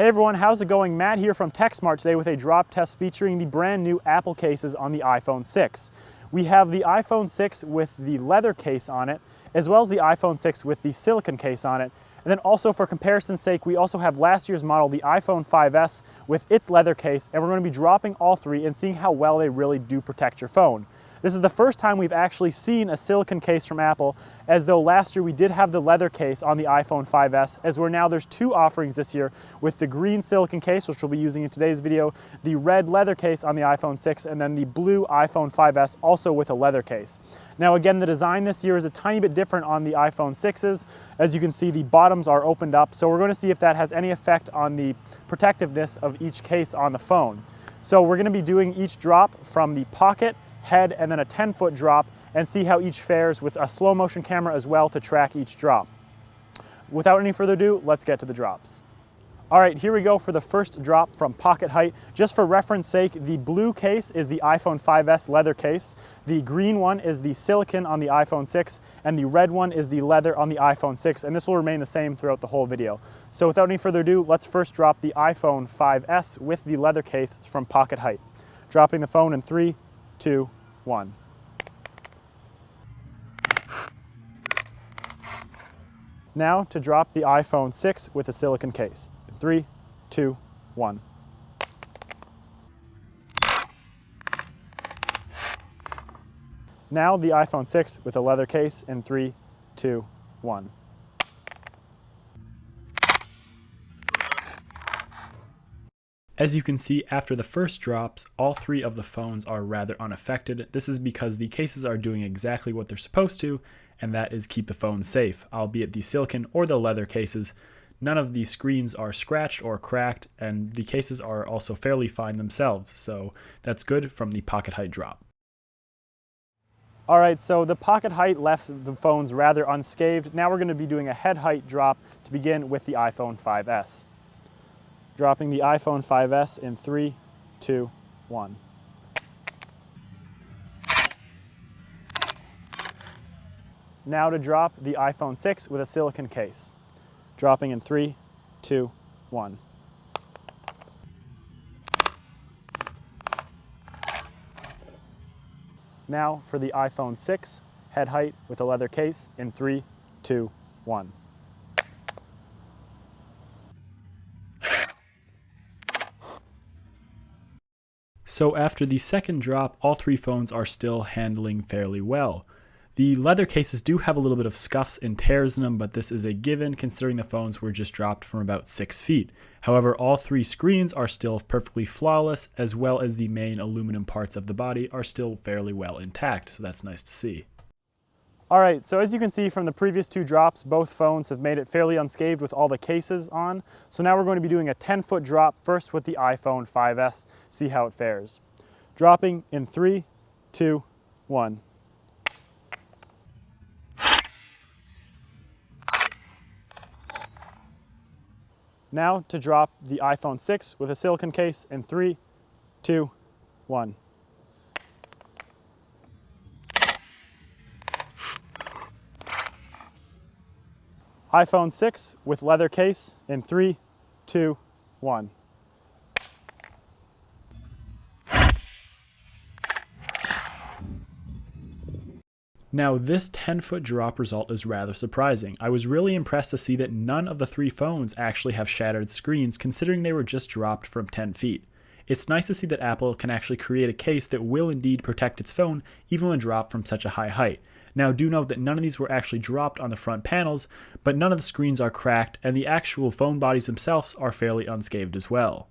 Hey everyone, how's it going? Matt here from TechSmart today with a drop test featuring the brand new Apple cases on the iPhone 6. We have the iPhone 6 with the leather case on it, as well as the iPhone 6 with the silicone case on it. And then also for comparison's sake, we also have last year's model, the iPhone 5S with its leather case, and we're going to be dropping all three and seeing how well they really do protect your phone. This is the first time we've actually seen a silicone case from Apple, as though last year we did have the leather case on the iPhone 5S, as where now there's two offerings this year with the green silicone case, which we'll be using in today's video, the red leather case on the iPhone 6, and then the blue iPhone 5S also with a leather case. Now again, the design this year is a tiny bit different on the iPhone 6s. As you can see, the bottoms are opened up, so we're going to see if that has any effect on the protectiveness of each case on the phone. So we're going to be doing each drop from the pocket, head, and then a 10-foot drop, and see how each fares with a slow motion camera as well to track each drop. Without any further ado, let's get to the drops. All right, here we go for the first drop from pocket height. Just for reference sake, the blue case is the iPhone 5S leather case, the green one is the silicone on the iPhone 6, and the red one is the leather on the iPhone 6, and this will remain the same throughout the whole video. So without any further ado, let's first drop the iPhone 5S with the leather case from pocket height. Dropping the phone in 3, 2, 1. Now to drop the iPhone 6 with a silicone case. 3, 2, 1. Now the iPhone 6 with a leather case in 3, 2, 1. As you can see, after the first drops, all three of the phones are rather unaffected. This is because the cases are doing exactly what they're supposed to, and that is keep the phone safe, albeit the silicone or the leather cases. None of the screens are scratched or cracked, and the cases are also fairly fine themselves, so that's good from the pocket height drop. Alright, so the pocket height left the phones rather unscathed. Now we're going to be doing a head height drop to begin with the iPhone 5S. Dropping the iPhone 5S in 3, 2, 1. Now to drop the iPhone 6 with a silicone case. Dropping in 3, 2, 1. Now for the iPhone 6 head height with a leather case in 3, 2, 1. So after the second drop, all three phones are still handling fairly well. The leather cases do have a little bit of scuffs and tears in them, but this is a given considering the phones were just dropped from about 6 feet. However, all three screens are still perfectly flawless, as well as the main aluminum parts of the body are still fairly well intact, so that's nice to see. Alright, so as you can see from the previous two drops, both phones have made it fairly unscathed with all the cases on. So now we're going to be doing a 10-foot drop first with the iPhone 5S, see how it fares. Dropping in 3, 2, 1. Now to drop the iPhone 6 with a silicone case in 3, 2, 1. iPhone 6 with leather case in 3, 2, 1. Now this 10-foot drop result is rather surprising. I was really impressed to see that none of the three phones actually have shattered screens considering they were just dropped from 10 feet. It's nice to see that Apple can actually create a case that will indeed protect its phone even when dropped from such a high height. Now do note that none of these were actually dropped on the front panels, but none of the screens are cracked and the actual phone bodies themselves are fairly unscathed as well.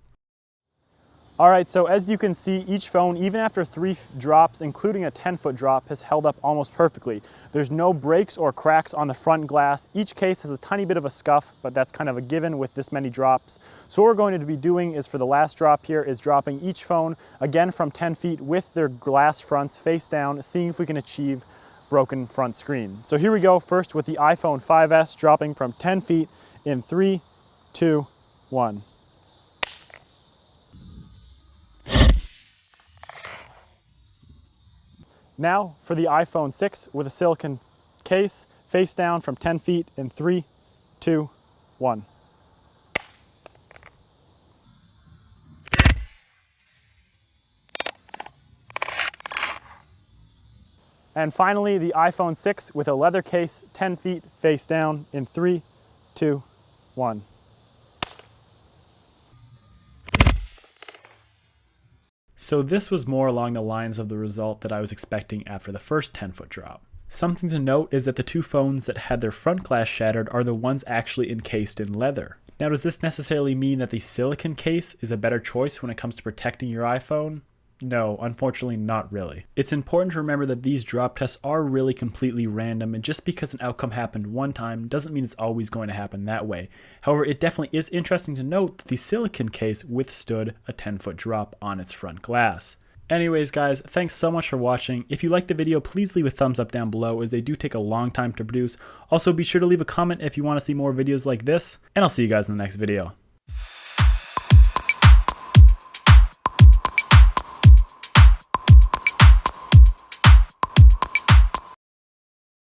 Alright, so as you can see, each phone, even after 3 drops, including a 10-foot drop, has held up almost perfectly. There's no breaks or cracks on the front glass. Each case has a tiny bit of a scuff, but that's kind of a given with this many drops. So what we're going to be doing is for the last drop here is dropping each phone, again from 10 feet with their glass fronts face down, seeing if we can achieve broken front screen. So here we go, first with the iPhone 5S dropping from 10 feet in 3, 2, 1. Now for the iPhone 6 with a silicone case, face down from 10 feet in 3, 2, 1. And finally, the iPhone 6 with a leather case, 10 feet face down in 3, 2, 1. So this was more along the lines of the result that I was expecting after the first 10-foot drop. Something to note is that the two phones that had their front glass shattered are the ones actually encased in leather. Now, does this necessarily mean that the silicone case is a better choice when it comes to protecting your iPhone? No, unfortunately not really. It's important to remember that these drop tests are really completely random, and just because an outcome happened one time doesn't mean it's always going to happen that way. However, it definitely is interesting to note that the silicone case withstood a 10-foot drop on its front glass. Anyways guys, thanks so much for watching. If you liked the video, please leave a thumbs up down below as they do take a long time to produce. Also be sure to leave a comment if you want to see more videos like this, and I'll see you guys in the next video.